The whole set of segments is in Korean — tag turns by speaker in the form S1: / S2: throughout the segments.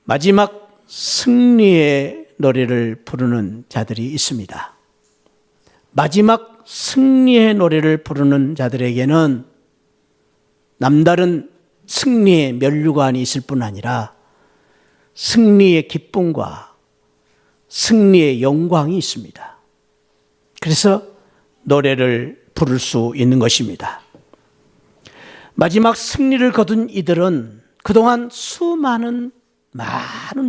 S1: 마지막 승리의 노래를 부르는 자들이 있습니다. 마지막 승리의 노래를 부르는 자들에게는 남다른 승리의 면류관이 있을 뿐 아니라 승리의 기쁨과 승리의 영광이 있습니다. 그래서 노래를 부를 수 있는 것입니다. 마지막 승리를 거둔 이들은 그동안 수많은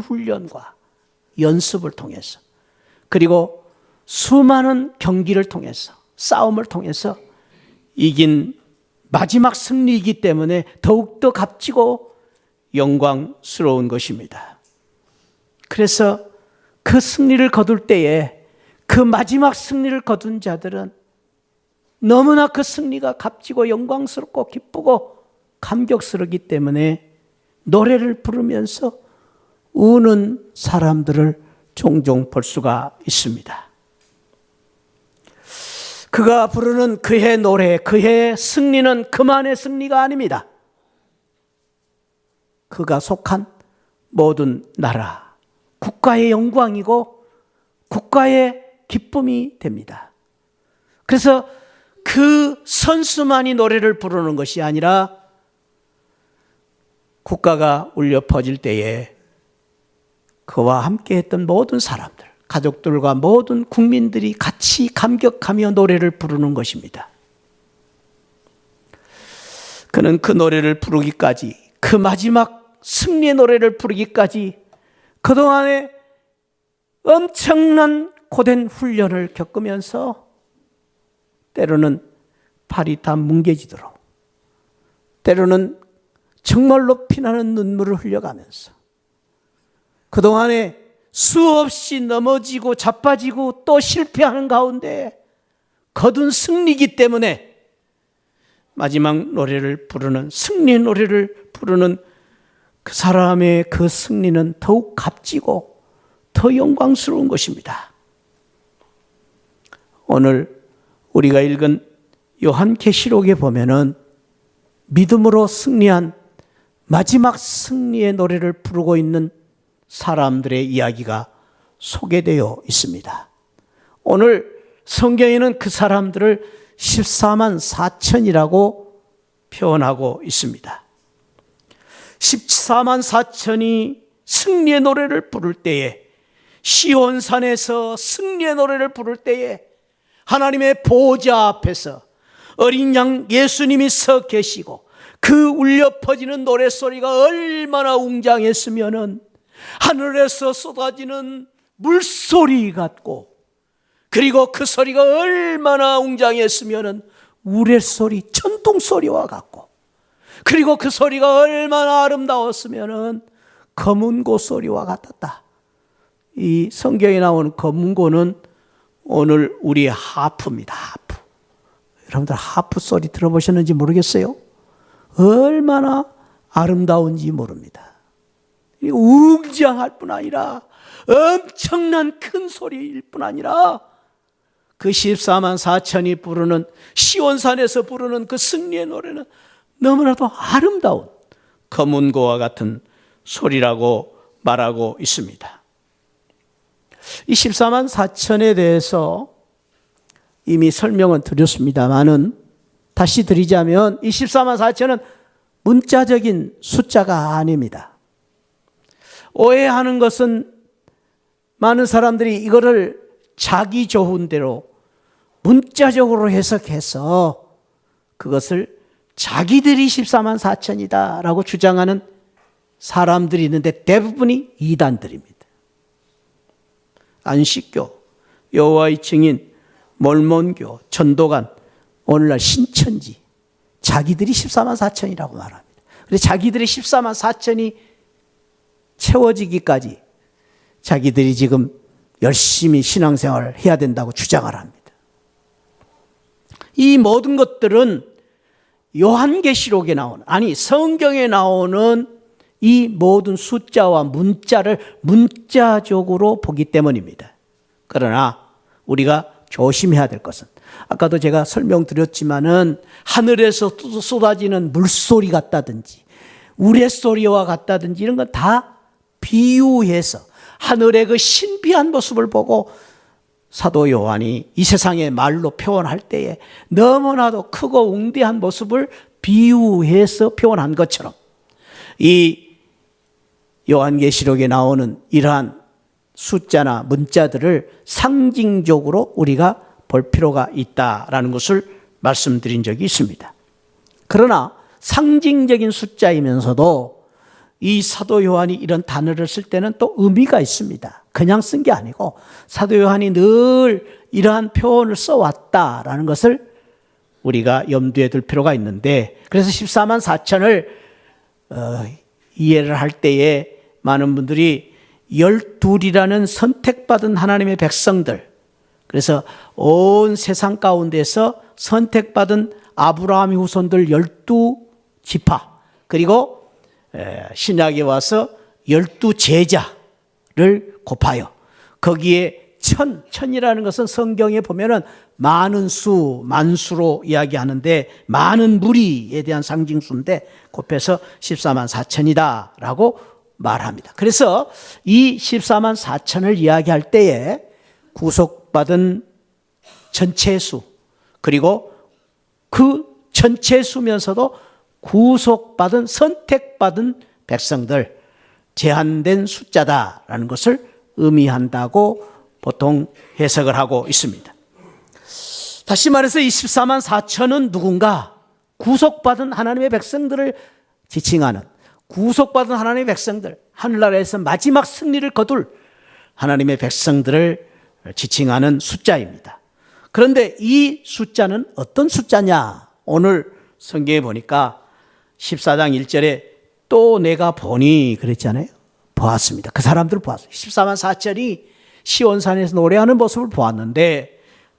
S1: 훈련과 연습을 통해서 그리고 수많은 경기를 통해서 싸움을 통해서 이긴 마지막 승리이기 때문에 더욱더 값지고 영광스러운 것입니다. 그래서 그 승리를 거둘 때에 그 마지막 승리를 거둔 자들은 너무나 그 승리가 값지고 영광스럽고 기쁘고 감격스럽기 때문에 노래를 부르면서 우는 사람들을 종종 볼 수가 있습니다. 그가 부르는 그의 노래, 그의 승리는 그만의 승리가 아닙니다. 그가 속한 모든 나라, 국가의 영광이고 국가의 기쁨이 됩니다. 그래서 그 선수만이 노래를 부르는 것이 아니라 국가가 울려 퍼질 때에 그와 함께 했던 모든 사람들, 가족들과 모든 국민들이 같이 감격하며 노래를 부르는 것입니다. 그는 그 노래를 부르기까지, 그 마지막 승리의 노래를 부르기까지 그동안에 엄청난 고된 훈련을 겪으면서 때로는 팔이 다 뭉개지도록, 때로는 정말로 피나는 눈물을 흘려가면서 그동안에 수없이 넘어지고 자빠지고 또 실패하는 가운데 거둔 승리이기 때문에 마지막 노래를 부르는, 승리의 노래를 부르는 그 사람의 그 승리는 더욱 값지고 더 영광스러운 것입니다. 오늘 우리가 읽은 요한계시록에 보면은 믿음으로 승리한 마지막 승리의 노래를 부르고 있는 사람들의 이야기가 소개되어 있습니다. 오늘 성경에는 그 사람들을 14만 4천이라고 표현하고 있습니다. 14만 4천이 승리의 노래를 부를 때에, 시온산에서 승리의 노래를 부를 때에 하나님의 보호자 앞에서 어린 양 예수님이 서 계시고 그 울려 퍼지는 노랫소리가 얼마나 웅장했으면은 하늘에서 쏟아지는 물소리 같고, 그리고 그 소리가 얼마나 웅장했으면은 우레소리, 천둥소리와 같고, 그리고 그 소리가 얼마나 아름다웠으면은 검은고 소리와 같았다. 이 성경에 나오는 검은고는 오늘 우리의 하프입니다. 하프. 여러분들 하프 소리 들어보셨는지 모르겠어요? 얼마나 아름다운지 모릅니다. 웅장할 뿐 아니라 엄청난 큰 소리일 뿐 아니라 그 14만 4천이 부르는, 시온산에서 부르는 그 승리의 노래는 너무나도 아름다운 검은고와 같은 소리라고 말하고 있습니다. 이 14만 4천에 대해서 이미 설명은 드렸습니다만은 다시 드리자면 이 14만 4천은 문자적인 숫자가 아닙니다. 오해하는 것은 많은 사람들이 이거를 자기 좋은 대로 문자적으로 해석해서 그것을 자기들이 14만 4천이다 라고 주장하는 사람들이 있는데 대부분이 이단들입니다. 안식교, 여호와의 증인, 몰몬교, 전도관, 오늘날 신천지, 자기들이 14만 4천이라고 말합니다. 그래서 자기들이 14만 4천이 채워지기까지 자기들이 지금 열심히 신앙생활을 해야 된다고 주장을 합니다. 이 모든 것들은 요한계시록에 나오는, 아니 성경에 나오는 이 모든 숫자와 문자를 문자적으로 보기 때문입니다. 그러나 우리가 조심해야 될 것은, 아까도 제가 설명드렸지만은 하늘에서 쏟아지는 물소리 같다든지 우레소리와 같다든지 이런 건 다 비유해서 하늘의 그 신비한 모습을 보고 사도 요한이 이 세상의 말로 표현할 때에 너무나도 크고 웅대한 모습을 비유해서 표현한 것처럼 이 요한계시록에 나오는 이러한 숫자나 문자들을 상징적으로 우리가 볼 필요가 있다라는 것을 말씀드린 적이 있습니다. 그러나 상징적인 숫자이면서도 이 사도 요한이 이런 단어를 쓸 때는 또 의미가 있습니다. 그냥 쓴 게 아니고 사도 요한이 늘 이러한 표현을 써왔다라는 것을 우리가 염두에 둘 필요가 있는데, 그래서 14만 4천을 이해를 할 때에 많은 분들이 12이라는 선택받은 하나님의 백성들, 그래서 온 세상 가운데서 선택받은 아브라함의 후손들 12지파, 그리고 신약에 와서 12제자를 곱하여 거기에 천이라는 것은 성경에 보면은 많은 수, 만수로 이야기하는데 많은 무리에 대한 상징수인데 곱해서 14만 4천이다 라고 말합니다. 그래서 이 14만 4천을 이야기할 때에 구속받은 전체 수, 그리고 그 전체 수면서도 구속받은 선택받은 백성들, 제한된 숫자다라는 것을 의미한다고 보통 해석을 하고 있습니다. 다시 말해서 이 14만 4천은 누군가? 구속받은 하나님의 백성들을 지칭하는, 구속받은 하나님의 백성들, 하늘나라에서 마지막 승리를 거둘 하나님의 백성들을 지칭하는 숫자입니다. 그런데 이 숫자는 어떤 숫자냐? 오늘 성경에 보니까 14장 1절에 또 내가 보니 그랬잖아요. 보았습니다. 그 사람들을 보았어요. 14만 4천이 시온산에서 노래하는 모습을 보았는데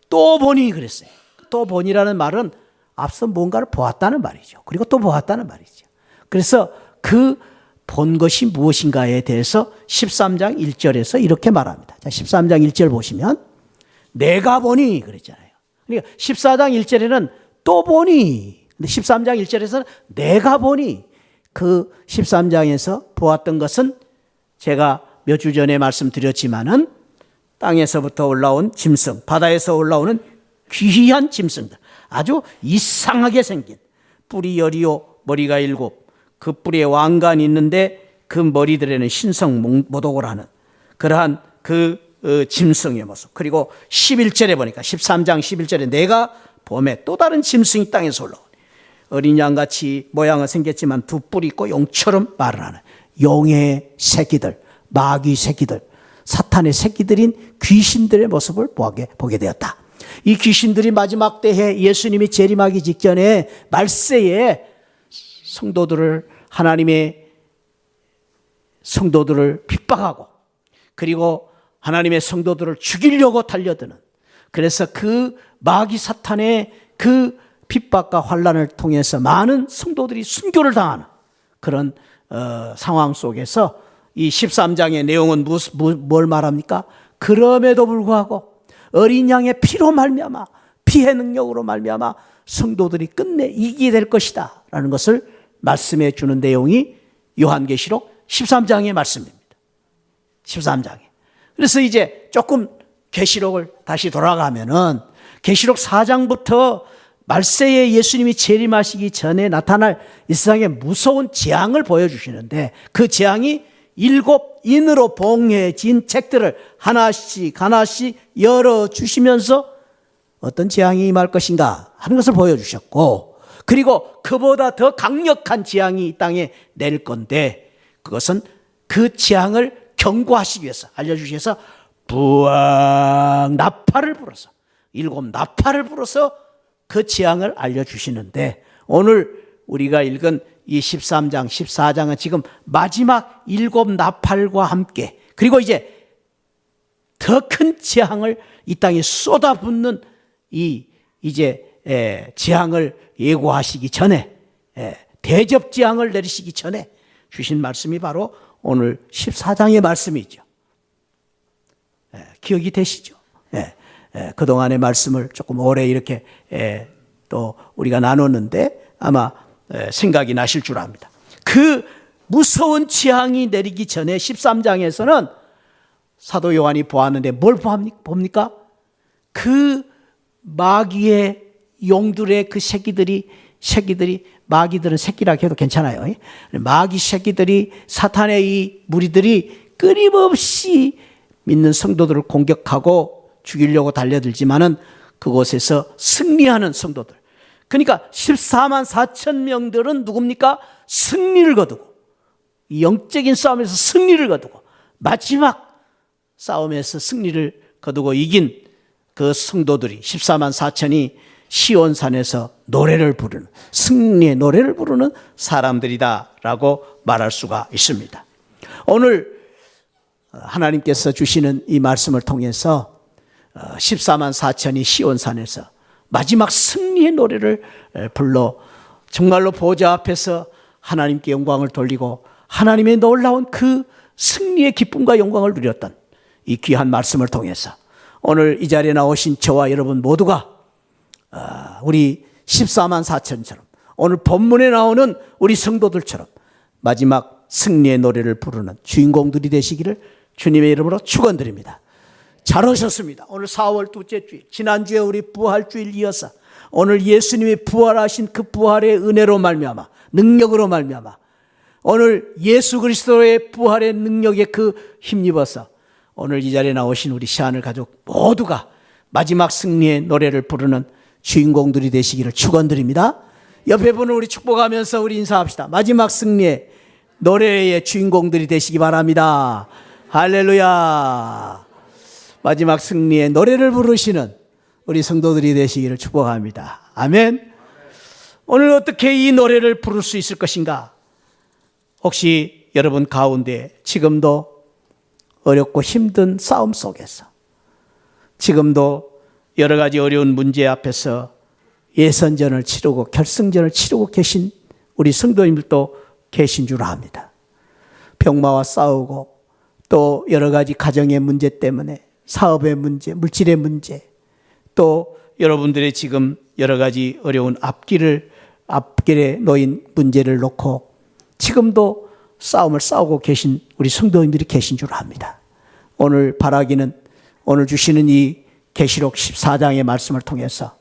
S1: 또 보니 그랬어요. 또 보니라는 말은 앞서 뭔가를 보았다는 말이죠. 그리고 또 보았다는 말이죠. 그래서 그 본 것이 무엇인가에 대해서 13장 1절에서 이렇게 말합니다. 자, 13장 1절 보시면 내가 보니 그랬잖아요. 그러니까 14장 1절에는 또 보니, 근데 13장 1절에서는 내가 보니, 그 13장에서 보았던 것은 제가 몇 주 전에 말씀드렸지만은 땅에서부터 올라온 짐승, 바다에서 올라오는 귀한 짐승들, 아주 이상하게 생긴, 뿔이 10이요 머리가 7, 그 뿔에 왕관이 있는데 그 머리들에는 신성 모독을 하는 그러한 그 짐승의 모습. 그리고 11절에 보니까 13장 11절에 내가 봄에 또 다른 짐승이 땅에서 올라오니 어린 양같이 모양은 생겼지만 두 뿔이 있고 용처럼 말을 하는 용의 새끼들, 마귀 새끼들, 사탄의 새끼들인 귀신들의 모습을 보게 되었다. 이 귀신들이 마지막 때에 예수님이 재림하기 직전에 말세에 성도들을, 하나님의 성도들을 핍박하고 그리고 하나님의 성도들을 죽이려고 달려드는, 그래서 그 마귀 사탄의 그 핍박과 환난을 통해서 많은 성도들이 순교를 당하는 그런 상황 속에서 이 13장의 내용은 뭘 말합니까? 그럼에도 불구하고 어린 양의 피로 말미암아, 피의 능력으로 말미암아 성도들이 끝내 이기게 될 것이다 라는 것을 말씀해 주는 내용이 요한계시록 13장의 말씀입니다. 13장에. 그래서 이제 조금 계시록을 다시 돌아가면은 계시록 4장부터 말세에 예수님이 재림하시기 전에 나타날 이 세상의 무서운 재앙을 보여주시는데, 그 재앙이 7인으로 봉해진 책들을 하나씩 하나씩 열어주시면서 어떤 재앙이 임할 것인가 하는 것을 보여주셨고, 그리고 그보다 더 강력한 재앙이 이 땅에 내릴 건데, 그것은 그 재앙을 경고하시기 위해서, 알려주시기 위해서 부왕 나팔을 불어서, 7 나팔을 불어서 그 재앙을 알려주시는데, 오늘 우리가 읽은 이 13장, 14장은 지금 마지막 7 나팔과 함께, 그리고 이제 더 큰 재앙을 이 땅에 쏟아붓는 이 이제 재앙을 예고하시기 전에, 대접 재앙을 내리시기 전에 주신 말씀이 바로 오늘 14장의 말씀이죠. 기억이 되시죠? 그동안의 말씀을 조금 오래 이렇게 또 우리가 나눴는데 아마 생각이 나실 줄 압니다. 그 무서운 재앙이 내리기 전에 13장에서는 사도 요한이 보았는데 뭘 봅니까? 그 마귀의 용들의 그 새끼들이 마귀들은 새끼라 해도 괜찮아요. 마귀 새끼들이, 사탄의 이 무리들이 끊임없이 믿는 성도들을 공격하고 죽이려고 달려들지만은 그곳에서 승리하는 성도들. 그러니까 14만 4천 명들은 누굽니까? 승리를 거두고, 이 영적인 싸움에서 승리를 거두고 마지막 싸움에서 승리를 거두고 이긴 그 성도들이 14만 4천이 시온산에서 노래를 부르는, 승리의 노래를 부르는 사람들이다라고 말할 수가 있습니다. 오늘 하나님께서 주시는 이 말씀을 통해서 14만 4천이 시온산에서 마지막 승리의 노래를 불러 정말로 보좌 앞에서 하나님께 영광을 돌리고 하나님의 놀라운 그 승리의 기쁨과 영광을 누렸던 이 귀한 말씀을 통해서 오늘 이 자리에 나오신 저와 여러분 모두가 우리 14만 4천처럼 오늘 본문에 나오는 우리 성도들처럼 마지막 승리의 노래를 부르는 주인공들이 되시기를 주님의 이름으로 축원드립니다. 잘 오셨습니다. 오늘 4월 둘째 주일, 지난주에 우리 부활주일 이어서 오늘 예수님이 부활하신 그 부활의 은혜로 말미암아, 능력으로 말미암아 오늘 예수 그리스도의 부활의 능력에 그 힘입어서 오늘 이 자리에 나오신 우리 시안을 가족 모두가 마지막 승리의 노래를 부르는 주인공들이 되시기를 축원드립니다. 옆에 분을 우리 축복하면서 우리 인사합시다. 마지막 승리의 노래의 주인공들이 되시기 바랍니다. 할렐루야. 마지막 승리의 노래를 부르시는 우리 성도들이 되시기를 축복합니다. 아멘. 오늘 어떻게 이 노래를 부를 수 있을 것인가? 혹시 여러분 가운데 지금도 어렵고 힘든 싸움 속에서, 지금도 여러 가지 어려운 문제 앞에서 예선전을 치르고 결승전을 치르고 계신 우리 성도님들도 계신 줄 압니다. 병마와 싸우고 또 여러 가지 가정의 문제 때문에, 사업의 문제, 물질의 문제, 또 여러분들의 지금 여러 가지 어려운 앞길에 놓인 문제를 놓고 지금도 싸움을 싸우고 계신 우리 성도님들이 계신 줄 압니다. 오늘 바라기는 오늘 주시는 이 계시록 14장의 말씀을 통해서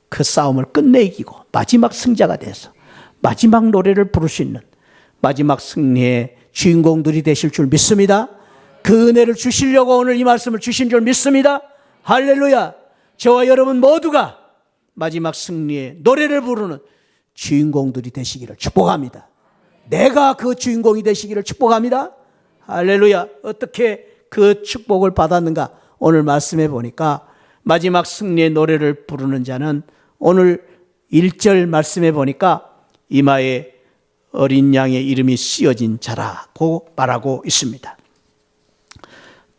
S1: 그 싸움을 끝내 이기고 마지막 승자가 돼서 마지막 노래를 부를 수 있는 마지막 승리의 주인공들이 되실 줄 믿습니다. 그 은혜를 주시려고 오늘 이 말씀을 주신 줄 믿습니다. 할렐루야. 저와 여러분 모두가 마지막 승리의 노래를 부르는 주인공들이 되시기를 축복합니다. 내가 그 주인공이 되시기를 축복합니다. 할렐루야. 어떻게 그 축복을 받았는가? 오늘 말씀해 보니까 마지막 승리의 노래를 부르는 자는 오늘 1절 말씀해 보니까 이마에 어린 양의 이름이 쓰여진 자라고 말하고 있습니다.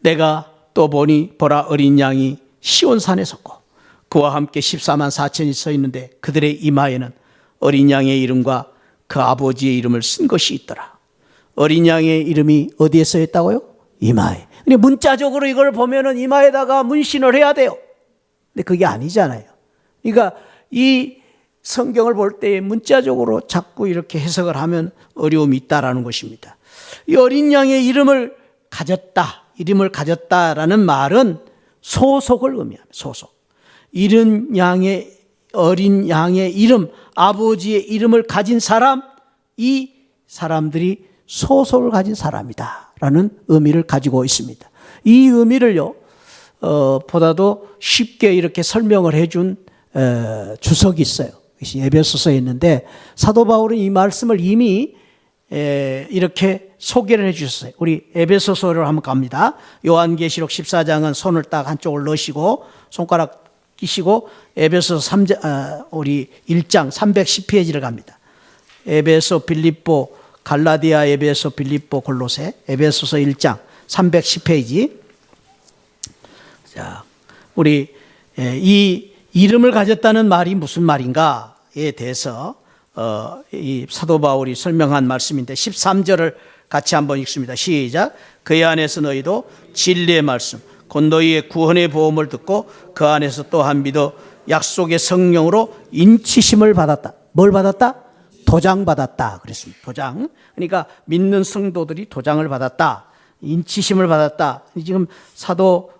S1: 내가 또 보라 어린 양이 시온산에 섰고 그와 함께 14만 4천이 서 있는데 그들의 이마에는 어린 양의 이름과 그 아버지의 이름을 쓴 것이 있더라. 어린 양의 이름이 어디에 써 있다고요? 이마에. 근데 문자적으로 이걸 보면은 이마에다가 문신을 해야 돼요. 근데 그게 아니잖아요. 그러니까 이 성경을 볼 때 문자적으로 자꾸 이렇게 해석을 하면 어려움이 있다라는 것입니다. 이 어린 양의 이름을 가졌다라는 말은 소속을 의미합니다. 소속. 어린 양의 이름, 아버지의 이름을 가진 사람, 이 사람들이 소속을 가진 사람이다라는 의미를 가지고 있습니다. 이 의미를요, 보다도 쉽게 이렇게 설명을 해준 주석이 있어요. 에베소서에 있는데 사도 바울은 이 말씀을 이미 이렇게 소개를 해 주셨어요. 우리 에베소서를 한번 갑니다. 요한계시록 14장은 손을 딱 한쪽을 넣으시고 손가락 끼시고 에베소서 3장, 우리 1장 310페이지를 갑니다. 에베소, 빌립보, 갈라디아, 에베소, 빌립보, 골로새, 에베소서 1장 310페이지. 자, 우리 이 이름을 가졌다는 말이 무슨 말인가에 대해서 이 사도 바울이 설명한 말씀인데 13절을 같이 한번 읽습니다. 시작. 그의 안에서 너희도 진리의 말씀 곧 너희의 구원의 보험을 듣고 그 안에서 또한 믿어 약속의 성령으로 인치심을 받았다. 뭘 받았다? 도장받았다 그랬습니다. 도장. 그러니까 믿는 성도들이 도장을 받았다. 인치심을 받았다. 지금 사도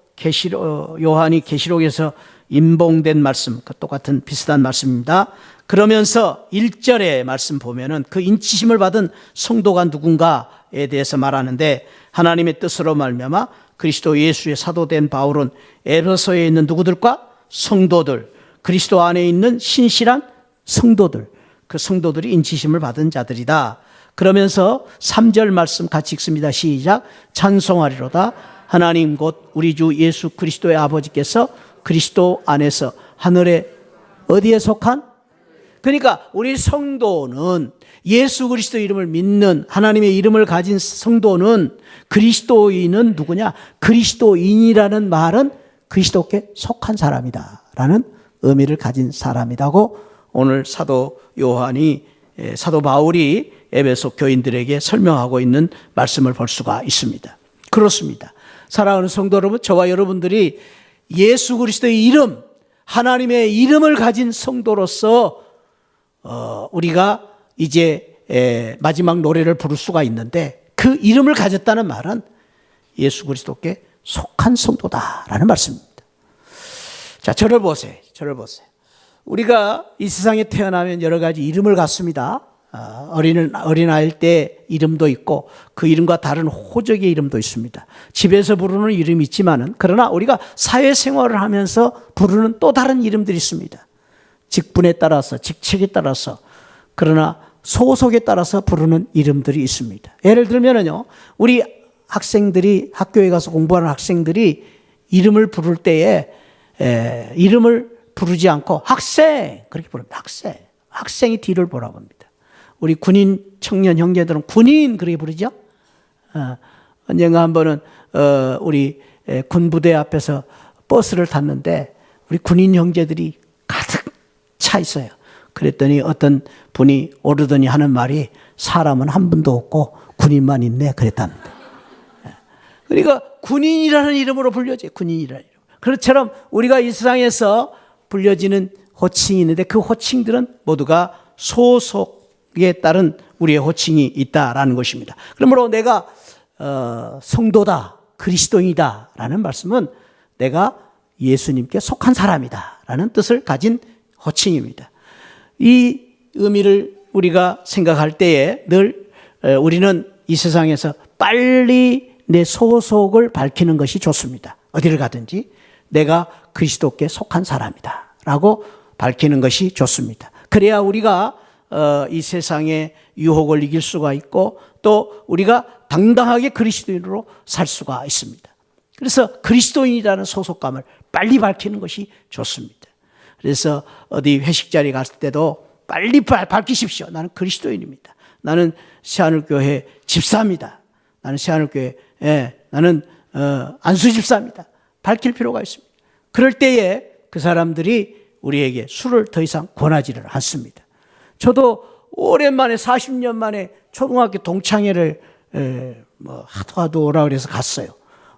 S1: 요한이 계시록에서 임봉된 말씀, 그 똑같은 비슷한 말씀입니다. 그러면서 1절의 말씀 보면은 그 인치심을 받은 성도가 누군가에 대해서 말하는데, 하나님의 뜻으로 말미암아 그리스도 예수의 사도된 바울은 에베소에 있는 누구들과? 성도들, 그리스도 안에 있는 신실한 성도들, 그 성도들이 인치심을 받은 자들이다. 그러면서 3절 말씀 같이 읽습니다. 시작. 찬송하리로다. 하나님 곧 우리 주 예수 그리스도의 아버지께서 그리스도 안에서 하늘에 어디에 속한? 그러니까 우리 성도는 예수 그리스도 이름을 믿는, 하나님의 이름을 가진 성도는, 그리스도인은 누구냐? 그리스도인이라는 말은 그리스도께 속한 사람이다 라는 의미를 가진 사람이라고 오늘 사도 바울이 에베소 교인들에게 설명하고 있는 말씀을 볼 수가 있습니다. 그렇습니다. 사랑하는 성도 여러분, 저와 여러분들이 예수 그리스도의 이름, 하나님의 이름을 가진 성도로서 우리가 이제 마지막 노래를 부를 수가 있는데, 그 이름을 가졌다는 말은 예수 그리스도께 속한 성도다라는 말씀입니다. 자, 저를 보세요. 우리가 이 세상에 태어나면 여러 가지 이름을 갖습니다. 어린아이일 때 이름도 있고 그 이름과 다른 호적의 이름도 있습니다. 집에서 부르는 이름이 있지만은, 그러나 우리가 사회생활을 하면서 부르는 또 다른 이름들이 있습니다. 직분에 따라서, 직책에 따라서, 그러나 소속에 따라서 부르는 이름들이 있습니다. 예를 들면은요, 우리 학생들이, 학교에 가서 공부하는 학생들이 이름을 부를 때에 이름을 부르지 않고 학생 그렇게 부릅니다. 학생이 뒤를 보라고 합니다. 우리 군인 청년 형제들은 군인 그렇게 부르죠. 언젠가 한 번은 우리 군부대 앞에서 버스를 탔는데 우리 군인 형제들이 가득 차 있어요. 그랬더니 어떤 분이 오르더니 하는 말이, 사람은 한 분도 없고 군인만 있네 그랬답니다. 그러니까 군인이라는 이름으로 불려져요. 군인이라는 이름. 그것처럼 우리가 이 세상에서 불려지는 호칭이 있는데, 그 호칭들은 모두가 소속에 따른 우리의 호칭이 있다라는 것입니다. 그러므로 내가 성도다, 그리스도인이다 라는 말씀은 내가 예수님께 속한 사람이다 라는 뜻을 가진 호칭입니다. 이 의미를 우리가 생각할 때에 늘 우리는 이 세상에서 빨리 내 소속을 밝히는 것이 좋습니다. 어디를 가든지 내가 그리스도께 속한 사람이다 라고 밝히는 것이 좋습니다. 그래야 우리가 이 세상의 유혹을 이길 수가 있고, 또 우리가 당당하게 그리스도인으로 살 수가 있습니다. 그래서 그리스도인이라는 소속감을 빨리 밝히는 것이 좋습니다. 그래서 어디 회식 자리 갔을 때도 빨리 밝히십시오. 나는 그리스도인입니다. 나는 새하늘교회 집사입니다. 나는 새하늘교회, 나는 안수 집사입니다. 밝힐 필요가 있습니다. 그럴 때에 그 사람들이 우리에게 술을 더 이상 권하지를 않습니다. 저도 오랜만에 40년 만에 초등학교 동창회를 하도 오라 그래서 갔어요.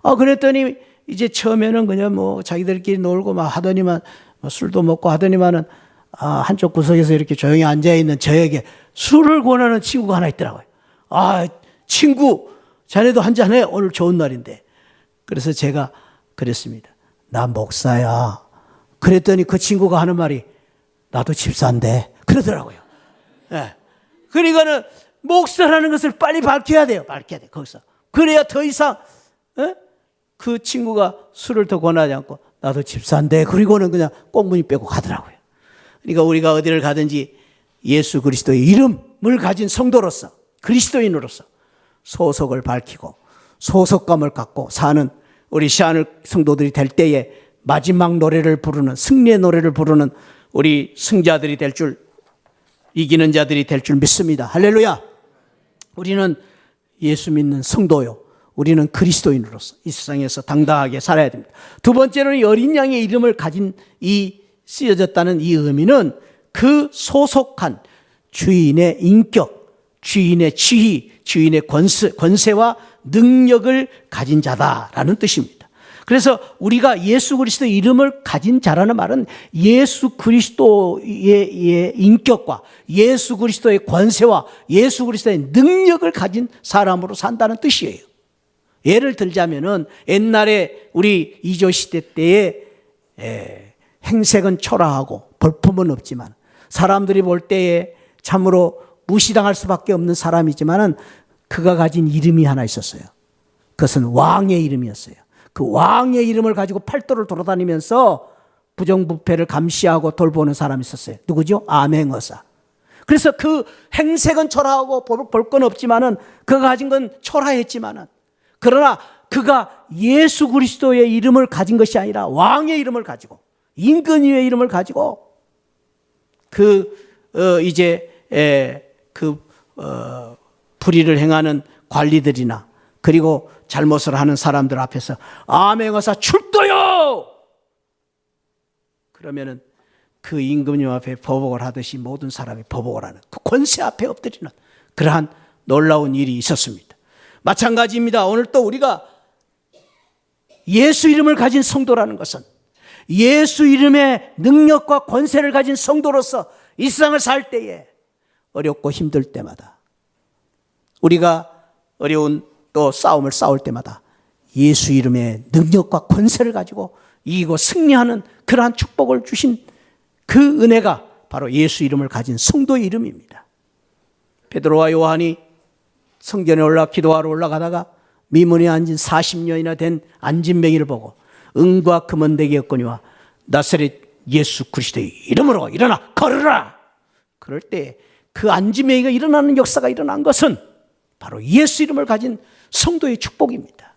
S1: 그랬더니 이제 처음에는 그냥 자기들끼리 놀고 막 하더니만 술도 먹고 하더니만은 한쪽 구석에서 이렇게 조용히 앉아있는 저에게 술을 권하는 친구가 하나 있더라고요. 친구, 자네도 한잔해. 오늘 좋은 날인데. 그래서 제가 그랬습니다. 나 목사야. 그랬더니 그 친구가 하는 말이, 나도 집사인데. 그러더라고요. 그러니까는 목사라는 것을 빨리 밝혀야 돼요. 거기서. 그래야 더 이상 그 친구가 술을 더 권하지 않고, 나도 집사인데. 그리고는 그냥 꽁무니 빼고 가더라고요. 그러니까 우리가 어디를 가든지 예수 그리스도의 이름을 가진 성도로서, 그리스도인으로서 소속을 밝히고 소속감을 갖고 사는 우리 시아늘 성도들이 될 때에 마지막 노래를 부르는, 승리의 노래를 부르는 우리 승자들이 될 줄, 이기는 자들이 될 줄 믿습니다. 할렐루야. 우리는 예수 믿는 성도요, 우리는 그리스도인으로서 이 세상에서 당당하게 살아야 됩니다. 두 번째로는 어린 양의 이름을 가진 이 쓰여졌다는 이 의미는 그 소속한 주인의 인격, 주인의 지위, 주인의 권세와 능력을 가진 자다라는 뜻입니다. 그래서 우리가 예수 그리스도의 이름을 가진 자라는 말은 예수 그리스도의 인격과 예수 그리스도의 권세와 예수 그리스도의 능력을 가진 사람으로 산다는 뜻이에요. 예를 들자면은 옛날에 우리 이조 시대 때에 행색은 초라하고 볼품은 없지만 사람들이 볼 때에 참으로 무시당할 수밖에 없는 사람이지만은 그가 가진 이름이 하나 있었어요. 그것은 왕의 이름이었어요. 그 왕의 이름을 가지고 팔도를 돌아다니면서 부정부패를 감시하고 돌보는 사람이 있었어요. 누구죠? 암행어사. 그래서 그 행색은 초라하고 볼 건 없지만은 그가 가진 건 초라했지만은 그러나 그가 예수 그리스도의 이름을 가진 것이 아니라 왕의 이름을 가지고 임금님의 이름을 가지고 불의를 행하는 관리들이나 그리고 잘못을 하는 사람들 앞에서 암행어사 출도요! 그러면은 그 임금님 앞에 보복을 하듯이 모든 사람이 보복을 하는 그 권세 앞에 엎드리는 그러한 놀라운 일이 있었습니다. 마찬가지입니다. 오늘 또 우리가 예수 이름을 가진 성도라는 것은 예수 이름의 능력과 권세를 가진 성도로서 이 세상을 살 때에 어렵고 힘들 때마다 우리가 어려운 또 싸움을 싸울 때마다 예수 이름의 능력과 권세를 가지고 이기고 승리하는 그러한 축복을 주신 그 은혜가 바로 예수 이름을 가진 성도의 이름입니다. 베드로와 요한이 성전에 기도하러 올라가다가 미문에 앉은 40년이나 된 안진뱅이를 보고 은과 금은대기였거니와 나사렛 예수 그리스도의 이름으로 일어나 걸으라. 그럴 때 그 안진뱅이가 일어나는 역사가 일어난 것은 바로 예수 이름을 가진 성도의 축복입니다.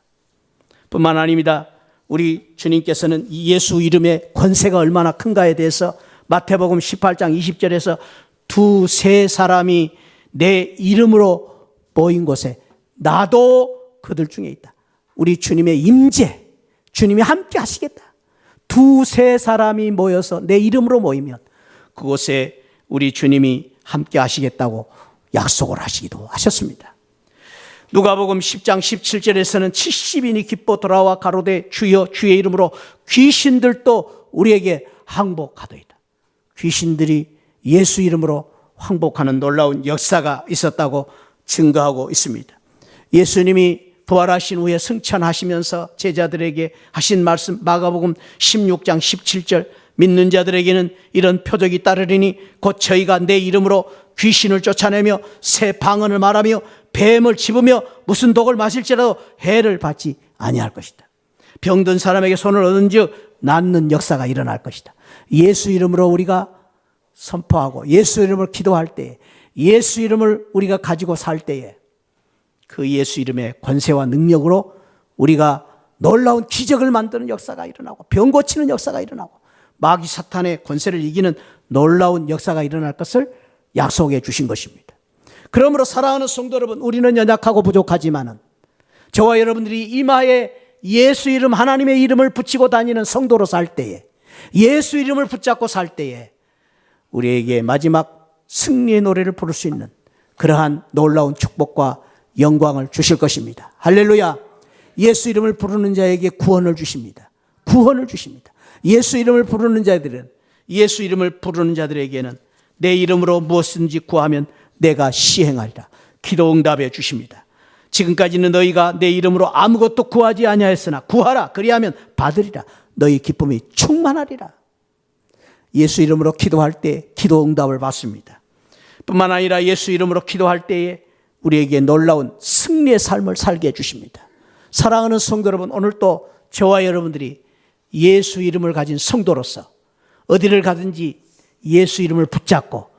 S1: 뿐만 아닙니다. 우리 주님께서는 이 예수 이름의 권세가 얼마나 큰가에 대해서 마태복음 18장 20절에서 두세 사람이 내 이름으로 모인 곳에 나도 그들 중에 있다. 우리 주님의 임재, 주님이 함께 하시겠다. 두세 사람이 모여서 내 이름으로 모이면 그곳에 우리 주님이 함께 하시겠다고 약속을 하시기도 하셨습니다. 누가복음 10장 17절에서는 70인이 기뻐 돌아와 가로되 주여 주의 이름으로 귀신들도 우리에게 항복하도이다. 귀신들이 예수 이름으로 항복하는 놀라운 역사가 있었다고 증거하고 있습니다. 예수님이 부활하신 후에 승천하시면서 제자들에게 하신 말씀 마가복음 16장 17절 믿는 자들에게는 이런 표적이 따르리니 곧 저희가 내 이름으로 귀신을 쫓아내며 새 방언을 말하며 뱀을 집으며 무슨 독을 마실지라도 해를 받지 아니할 것이다. 병든 사람에게 손을 얻은 즉 낫는 역사가 일어날 것이다. 예수 이름으로 우리가 선포하고 예수 이름을 기도할 때에 예수 이름을 우리가 가지고 살 때에 그 예수 이름의 권세와 능력으로 우리가 놀라운 기적을 만드는 역사가 일어나고 병 고치는 역사가 일어나고 마귀 사탄의 권세를 이기는 놀라운 역사가 일어날 것을 약속해 주신 것입니다. 그러므로 사랑하는 성도 여러분, 우리는 연약하고 부족하지만은 저와 여러분들이 이마에 예수 이름, 하나님의 이름을 붙이고 다니는 성도로 살 때에 예수 이름을 붙잡고 살 때에 우리에게 마지막 승리의 노래를 부를 수 있는 그러한 놀라운 축복과 영광을 주실 것입니다. 할렐루야. 예수 이름을 부르는 자에게 구원을 주십니다. 구원을 주십니다. 예수 이름을 부르는 자들은 예수 이름을 부르는 자들에게는 내 이름으로 무엇든지 구하면 내가 시행하리라. 기도 응답해 주십니다. 지금까지는 너희가 내 이름으로 아무것도 구하지 아니하였으나 구하라. 그리하면 받으리라. 너희 기쁨이 충만하리라. 예수 이름으로 기도할 때 기도 응답을 받습니다. 뿐만 아니라 예수 이름으로 기도할 때에 우리에게 놀라운 승리의 삶을 살게 해주십니다. 사랑하는 성도 여러분, 오늘 또 저와 여러분들이 예수 이름을 가진 성도로서 어디를 가든지 예수 이름을 붙잡고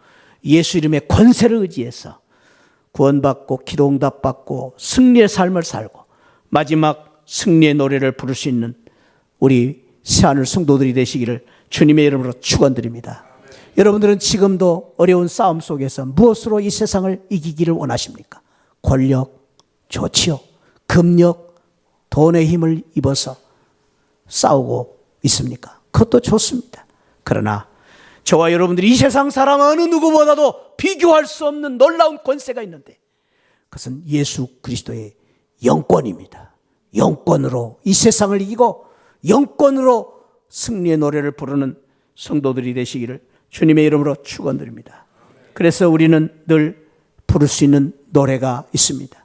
S1: 예수 이름의 권세를 의지해서 구원받고 기도 응답받고 승리의 삶을 살고 마지막 승리의 노래를 부를 수 있는 우리 새하늘 성도들이 되시기를 주님의 이름으로 축원드립니다. 여러분들은 지금도 어려운 싸움 속에서 무엇으로 이 세상을 이기기를 원하십니까? 권력, 조치요, 금력, 돈의 힘을 입어서 싸우고 있습니까? 그것도 좋습니다. 그러나 저와 여러분들이 이 세상 사람 어느 누구보다도 비교할 수 없는 놀라운 권세가 있는데 그것은 예수 그리스도의 영권입니다. 영권으로 이 세상을 이기고 영권으로 승리의 노래를 부르는 성도들이 되시기를 주님의 이름으로 축원드립니다. 그래서 우리는 늘 부를 수 있는 노래가 있습니다.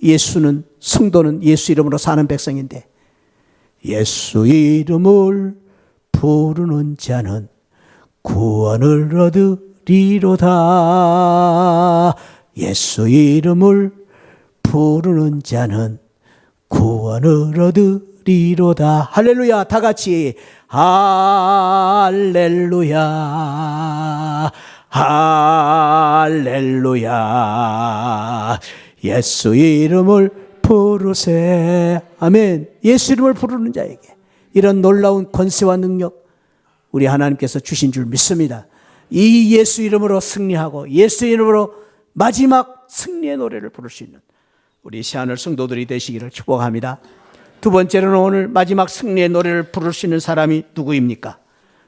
S1: 예수는, 성도는 예수 이름으로 사는 백성인데, 예수 이름을 부르는 자는 구원을 얻으리로다. 예수 이름을 부르는 자는 구원을 얻으리로다. 할렐루야. 다 같이 할렐루야, 할렐루야. 예수 이름을 부르세. 아멘. 예수 이름을 부르는 자에게 이런 놀라운 권세와 능력 우리 하나님께서 주신 줄 믿습니다. 이 예수 이름으로 승리하고 예수 이름으로 마지막 승리의 노래를 부를 수 있는 우리 새하늘 성도들이 되시기를 축복합니다. 두 번째로는 오늘 마지막 승리의 노래를 부를 수 있는 사람이 누구입니까?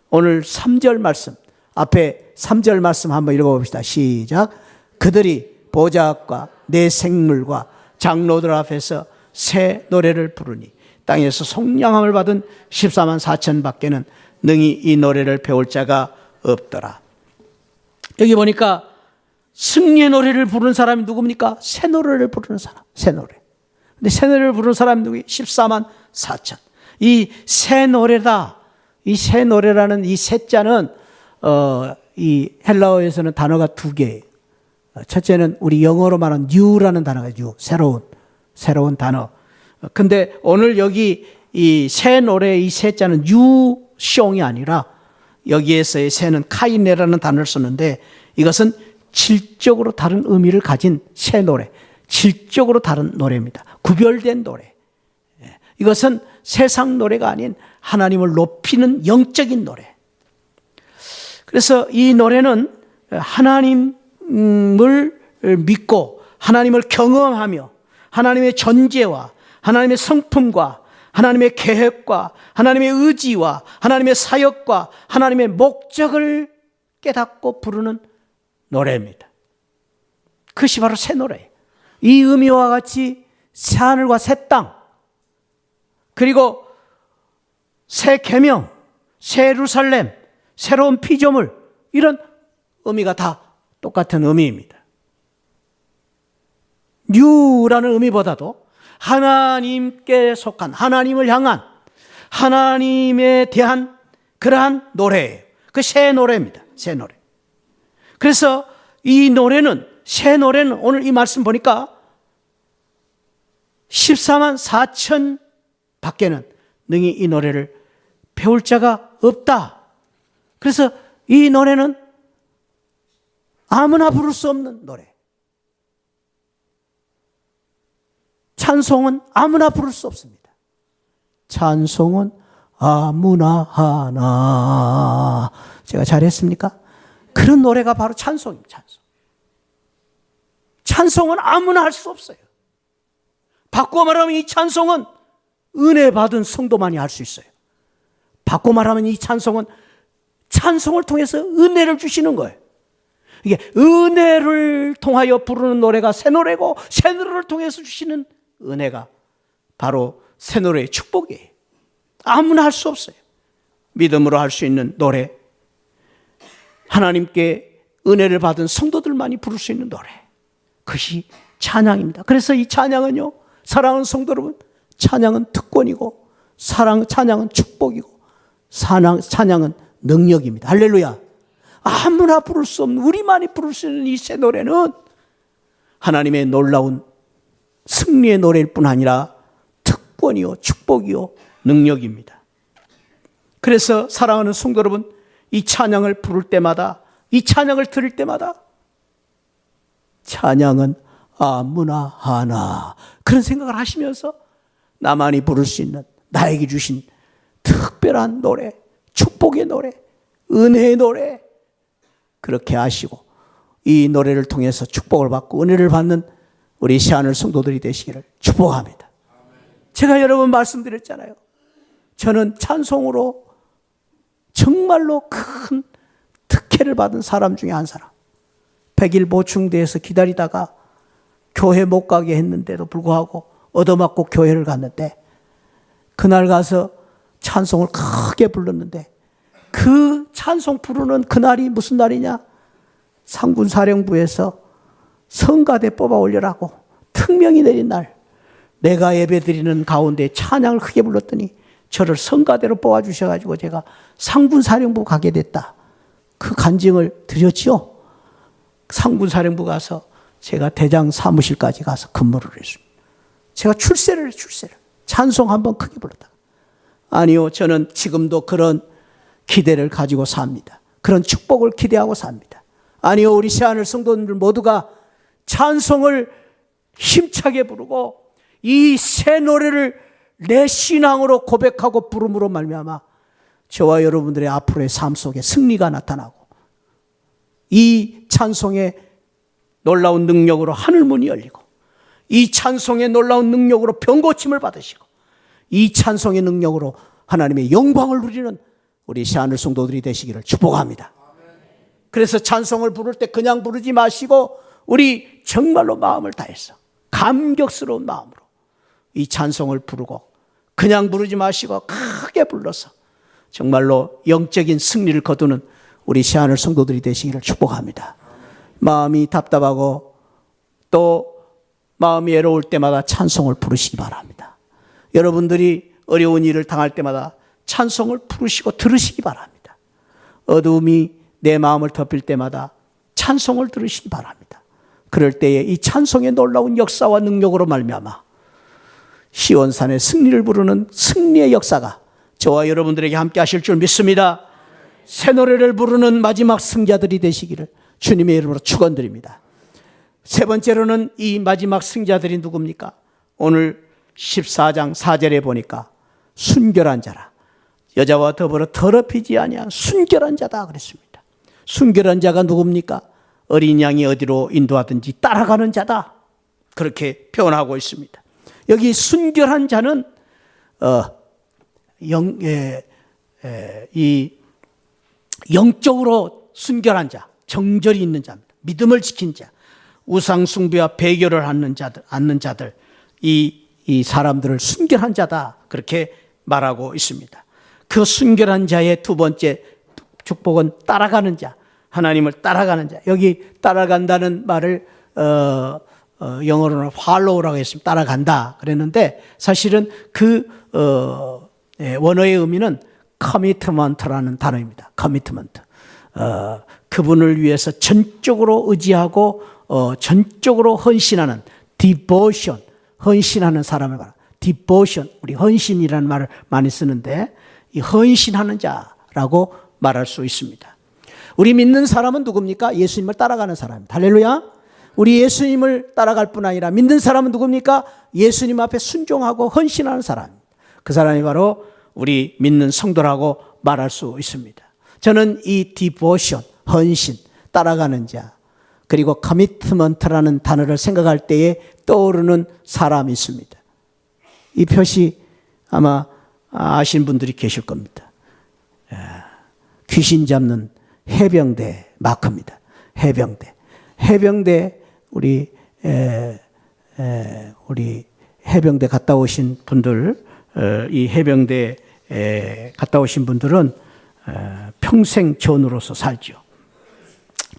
S1: 오늘 3절 말씀, 앞에 3절 말씀 한번 읽어봅시다. 시작. 그들이 보좌 앞과 내 생물과 장로들 앞에서 새 노래를 부르니 땅에서 속량함을 받은 14만 4천 밖에는 능히 이 노래를 배울 자가 없더라. 여기 보니까 승리의 노래를 부르는 사람이 누굽니까? 새 노래를 부르는 사람, 새 노래. 근데 새 노래를 부르는 사람이 누구예요? 14만 4천. 이 새 노래다. 이 새 노래라는 이 새자는 이 헬라어에서는 단어가 두 개예요. 첫째는 우리 영어로 말하는 new라는 단어가 new, 새로운 단어. 근데 오늘 여기 이 새 노래의 이 새자는 뉴숑이 아니라 여기에서의 새는 카이네라는 단어를 쓰는데 이것은 질적으로 다른 의미를 가진 새 노래, 질적으로 다른 노래입니다. 구별된 노래. 이것은 세상 노래가 아닌 하나님을 높이는 영적인 노래. 그래서 이 노래는 하나님을 믿고 하나님을 경험하며 하나님의 존재와 하나님의 성품과 하나님의 계획과 하나님의 의지와 하나님의 사역과 하나님의 목적을 깨닫고 부르는 노래입니다. 그것이 바로 새 노래예요. 이 의미와 같이 새 하늘과 새 땅, 그리고 새 계명, 새 예루살렘, 새로운 피조물, 이런 의미가 다 똑같은 의미입니다. 뉴라는 의미보다도 하나님께 속한, 하나님을 향한, 하나님에 대한 그러한 노래예요. 그 새 노래입니다. 새 노래. 그래서 이 노래는, 새 노래는 오늘 이 말씀 보니까 14만 4천 밖에는 능히 이 노래를 배울 자가 없다. 그래서 이 노래는 아무나 부를 수 없는 노래. 찬송은 아무나 부를 수 없습니다. 찬송은 아무나 하나. 제가 잘했습니까? 그런 노래가 바로 찬송입니다. 찬송. 찬송은 아무나 할 수 없어요. 바꿔 말하면 이 찬송은 은혜 받은 성도만이 할 수 있어요. 바꿔 말하면 이 찬송은 찬송을 통해서 은혜를 주시는 거예요. 이게 은혜를 통하여 부르는 노래가 새 노래고, 새 노래를 통해서 주시는 은혜가 바로 새 노래의 축복이에요. 아무나 할 수 없어요. 믿음으로 할 수 있는 노래, 하나님께 은혜를 받은 성도들만이 부를 수 있는 노래, 그것이 찬양입니다. 그래서 이 찬양은요, 사랑하는 성도 여러분, 찬양은 특권이고, 찬양은 축복이고, 찬양은 능력입니다. 할렐루야. 아무나 부를 수 없는, 우리만이 부를 수 있는 이 새 노래는 하나님의 놀라운 승리의 노래일 뿐 아니라 특권이요, 축복이요, 능력입니다. 그래서 사랑하는 성도 여러분, 이 찬양을 부를 때마다, 이 찬양을 들을 때마다 찬양은 아무나 하나, 그런 생각을 하시면서 나만이 부를 수 있는, 나에게 주신 특별한 노래, 축복의 노래, 은혜의 노래, 그렇게 아시고 이 노래를 통해서 축복을 받고 은혜를 받는 우리 새하늘 성도들이 되시기를 축복합니다. 제가 여러 번 말씀드렸잖아요. 저는 찬송으로 정말로 큰 특혜를 받은 사람 중에 한 사람. 100일 보충대에서 기다리다가 교회 못 가게 했는데도 불구하고 얻어맞고 교회를 갔는데, 그날 가서 찬송을 크게 불렀는데 그 찬송 부르는 그날이 무슨 날이냐? 상군사령부에서 성가대 뽑아 올려라고 특명이 내린 날, 내가 예배드리는 가운데 찬양을 크게 불렀더니 저를 성가대로 뽑아주셔가지고 제가 상군사령부 가게 됐다. 그 간증을 드렸죠. 상군사령부 가서 제가 대장 사무실까지 가서 근무를 했습니다. 제가 출세를 찬송 한번 크게 불렀다. 아니요, 저는 지금도 그런 기대를 가지고 삽니다. 그런 축복을 기대하고 삽니다. 아니요, 우리 새하늘 성도님들 모두가 찬송을 힘차게 부르고 이 새 노래를 내 신앙으로 고백하고 부름으로 말미암아 저와 여러분들의 앞으로의 삶 속에 승리가 나타나고 이 찬송의 놀라운 능력으로 하늘문이 열리고 이 찬송의 놀라운 능력으로 병고침을 받으시고 이 찬송의 능력으로 하나님의 영광을 누리는 우리 새하늘 성도들이 되시기를 축복합니다. 그래서 찬송을 부를 때 그냥 부르지 마시고 우리 정말로 마음을 다해서 감격스러운 마음으로 이 찬송을 부르고 그냥 부르지 마시고 크게 불러서 정말로 영적인 승리를 거두는 우리 새하늘 성도들이 되시기를 축복합니다. 마음이 답답하고 또 마음이 외로울 때마다 찬송을 부르시기 바랍니다. 여러분들이 어려운 일을 당할 때마다 찬송을 부르시고 들으시기 바랍니다. 어두움이 내 마음을 덮일 때마다 찬송을 들으시기 바랍니다. 그럴 때에 이 찬송의 놀라운 역사와 능력으로 말미암아 시온산의 승리를 부르는 승리의 역사가 저와 여러분들에게 함께 하실 줄 믿습니다. 새 노래를 부르는 마지막 승자들이 되시기를 주님의 이름으로 축원드립니다. 세 번째로는 이 마지막 승자들이 누굽니까? 오늘 14장 4절에 보니까 순결한 자라, 여자와 더불어 더럽히지 아니한 순결한 자다 그랬습니다. 순결한 자가 누굽니까? 어린 양이 어디로 인도하든지 따라가는 자다, 그렇게 표현하고 있습니다. 여기 순결한 자는 영적으로 순결한 자, 정절이 있는 자입니다. 믿음을 지킨 자, 우상 숭배와 배교를 않는 자들, 이 사람들을 순결한 자다, 그렇게 말하고 있습니다. 그 순결한 자의 두 번째 축복은 따라가는 자, 하나님을 따라가는 자. 여기 따라간다는 말을 영어로는 follow라고 했습니다. 따라간다 그랬는데 사실은 그 원어의 의미는 commitment라는 단어입니다. commitment. 그분을 위해서 전적으로 의지하고 전적으로 헌신하는 devotion, 헌신하는 사람을 말합니다. devotion, 우리 헌신이라는 말을 많이 쓰는데 이 헌신하는 자라고 말할 수 있습니다. 우리 믿는 사람은 누굽니까? 예수님을 따라가는 사람입니다. 할렐루야. 우리 예수님을 따라갈 뿐 아니라 믿는 사람은 누굽니까? 예수님 앞에 순종하고 헌신하는 사람입니다. 그 사람이 바로 우리 믿는 성도라고 말할 수 있습니다. 저는 이 devotion, 헌신, 따라가는 자, 그리고 commitment라는 단어를 생각할 때에 떠오르는 사람이 있습니다. 이 표시 아마 아시는 분들이 계실 겁니다. 귀신 잡는 해병대 마크입니다. 해병대 우리 해병대 갔다 오신 분들, 이 해병대 갔다 오신 분들은 평생 전우로서 살죠.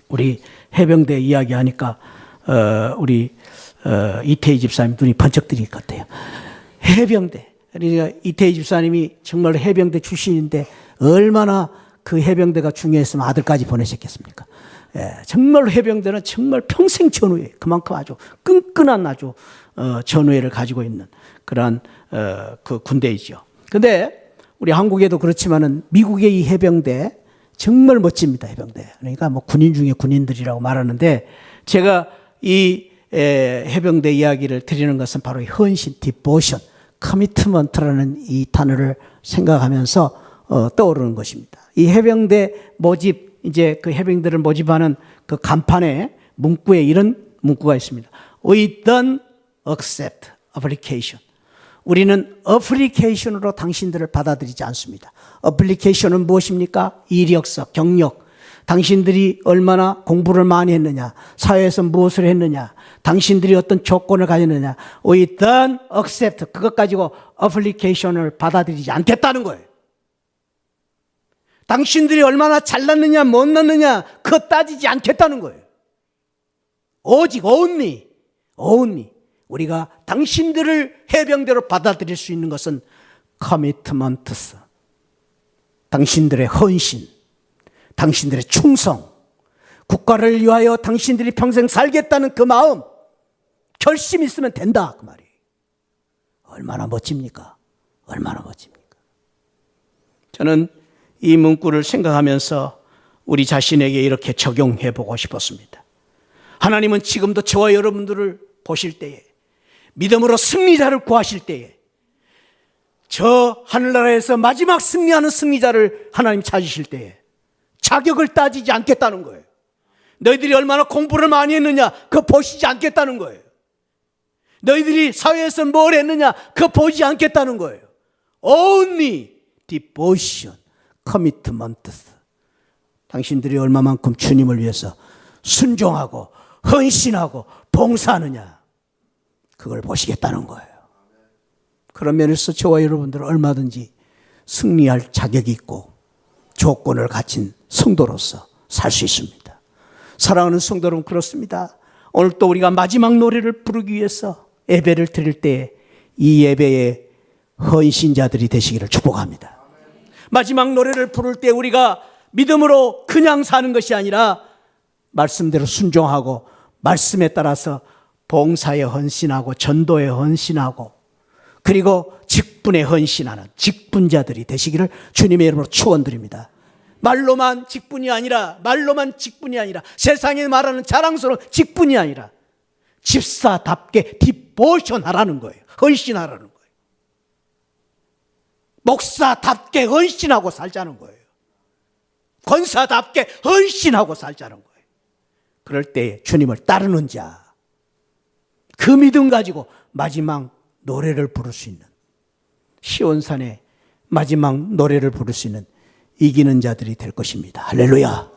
S1: 우리 해병대 이야기하니까 우리 이태희 집사님 눈이 번쩍 뜨릴 것 같아요. 해병대. 그러니까 이태희 집사님이 정말 해병대 출신인데 얼마나 그 해병대가 중요했으면 아들까지 보내셨겠습니까? 정말 해병대는 정말 평생 전우회, 그만큼 아주 끈끈한 아주 전우회를 가지고 있는 그러한 그 군대이죠. 근데 우리 한국에도 그렇지만은 미국의 이 해병대 정말 멋집니다. 해병대. 그러니까 뭐 군인 중에 군인들이라고 말하는데 제가 이 해병대 이야기를 드리는 것은 바로 헌신, 디보션, 커미트먼트라는 이 단어를 생각하면서 떠오르는 것입니다. 이 해병대 모집, 이제 그 해병대를 모집하는 그 간판에 문구에 이런 문구가 있습니다. We don't accept application. 우리는 어플리케이션으로 당신들을 받아들이지 않습니다. 어플리케이션은 무엇입니까? 이력서, 경력. 당신들이 얼마나 공부를 많이 했느냐, 사회에서 무엇을 했느냐, 당신들이 어떤 조건을 가졌느냐. We don't accept. 그것 가지고 어플리케이션을 받아들이지 않겠다는 거예요. 당신들이 얼마나 잘났느냐 못났느냐 그거 따지지 않겠다는 거예요. 오직 only 우리가 당신들을 해병대로 받아들일 수 있는 것은 commitments, 당신들의 헌신, 당신들의 충성, 국가를 위하여 당신들이 평생 살겠다는 그 마음, 결심이 있으면 된다 그 말이에요. 얼마나 멋집니까? 얼마나 멋집니까? 저는 이 문구를 생각하면서 우리 자신에게 이렇게 적용해 보고 싶었습니다. 하나님은 지금도 저와 여러분들을 보실 때에, 믿음으로 승리자를 구하실 때에, 저 하늘나라에서 마지막 승리하는 승리자를 하나님 찾으실 때에 자격을 따지지 않겠다는 거예요. 너희들이 얼마나 공부를 많이 했느냐 그거 보시지 않겠다는 거예요. 너희들이 사회에서 뭘 했느냐 그거 보지 않겠다는 거예요. Only devotion, commitment. 당신들이 얼마만큼 주님을 위해서 순종하고 헌신하고 봉사하느냐 그걸 보시겠다는 거예요. 그런 면에서 저와 여러분들은 얼마든지 승리할 자격이 있고 조건을 갖춘 성도로서 살 수 있습니다. 사랑하는 성도 여러분, 그렇습니다. 오늘 또 우리가 마지막 노래를 부르기 위해서 예배를 드릴 때 이 예배에 헌신자들이 되시기를 축복합니다. 마지막 노래를 부를 때 우리가 믿음으로 그냥 사는 것이 아니라 말씀대로 순종하고 말씀에 따라서 봉사에 헌신하고 전도에 헌신하고 그리고 직분에 헌신하는 직분자들이 되시기를 주님의 이름으로 축원드립니다. 말로만 직분이 아니라 세상에 말하는 자랑스러운 직분이 아니라 집사답게 디보션 하라는 거예요. 헌신하라는 거예요. 목사답게 헌신하고 살자는 거예요. 권사답게 헌신하고 살자는 거예요. 그럴 때 주님을 따르는 자, 그 믿음 가지고 마지막 노래를 부를 수 있는, 시온산의 마지막 노래를 부를 수 있는 이기는 자들이 될 것입니다. 할렐루야.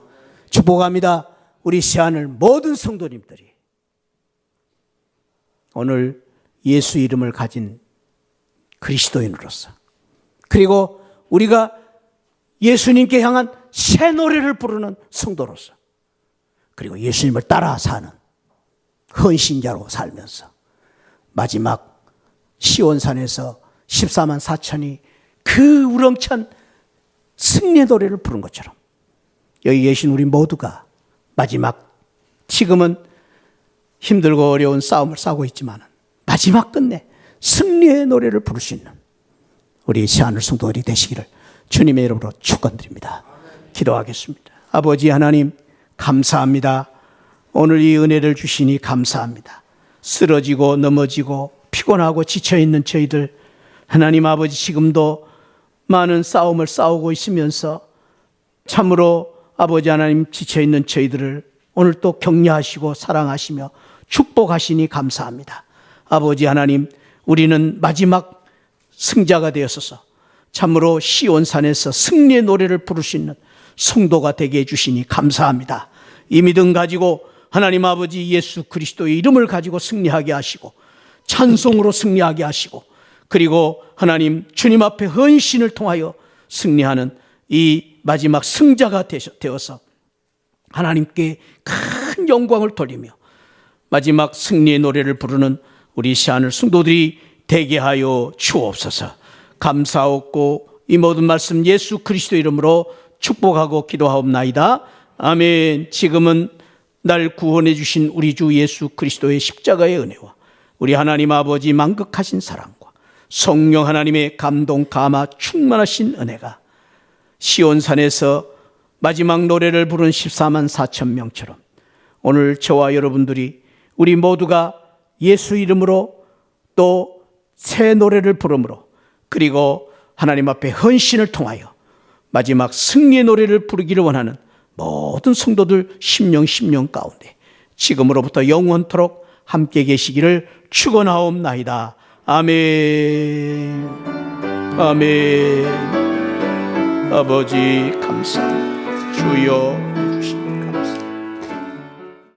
S1: 축복합니다. 우리 새하늘 모든 성도님들이 오늘 예수 이름을 가진 그리스도인으로서, 그리고 우리가 예수님께 향한 새 노래를 부르는 성도로서, 그리고 예수님을 따라 사는 헌신자로 살면서 마지막 시온산에서 14만 4천이 그 우렁찬 승리의 노래를 부른 것처럼 여기 계신 우리 모두가 마지막, 지금은 힘들고 어려운 싸움을 싸우고 있지만 마지막 끝내 승리의 노래를 부를 수 있는 우리 새하늘 성도들이 되시기를 주님의 이름으로 축원드립니다. 기도하겠습니다. 아버지 하나님, 감사합니다. 오늘 이 은혜를 주시니 감사합니다. 쓰러지고 넘어지고 피곤하고 지쳐있는 저희들, 하나님 아버지, 지금도 많은 싸움을 싸우고 있으면서 참으로 아버지 하나님, 지쳐있는 저희들을 오늘 또 격려하시고 사랑하시며 축복하시니 감사합니다. 아버지 하나님, 우리는 마지막 승자가 되었어서 참으로 시온산에서 승리의 노래를 부를 수 있는 성도가 되게 해주시니 감사합니다. 이 믿음 가지고 하나님 아버지 예수 그리스도의 이름을 가지고 승리하게 하시고 찬송으로 승리하게 하시고, 그리고 하나님 주님 앞에 헌신을 통하여 승리하는 이 마지막 승자가 되어서 하나님께 큰 영광을 돌리며 마지막 승리의 노래를 부르는 우리 새하늘 성도들이 되게 하여 주옵소서. 감사하고 이 모든 말씀 예수 그리스도 이름으로 축복하고 기도하옵나이다. 아멘. 지금은 날 구원해 주신 우리 주 예수 그리스도의 십자가의 은혜와 우리 하나님 아버지 만극하신 사랑과 성령 하나님의 감동 감화 충만하신 은혜가 시온산에서 마지막 노래를 부른 14만 4천 명처럼 오늘 저와 여러분들이 우리 모두가 예수 이름으로 또 새 노래를 부름으로, 그리고 하나님 앞에 헌신을 통하여 마지막 승리의 노래를 부르기를 원하는 모든 성도들 심령 가운데 지금으로부터 영원토록 함께 계시기를 축원하옵나이다. 아멘. 아멘. 아버지 감사합니다. 주여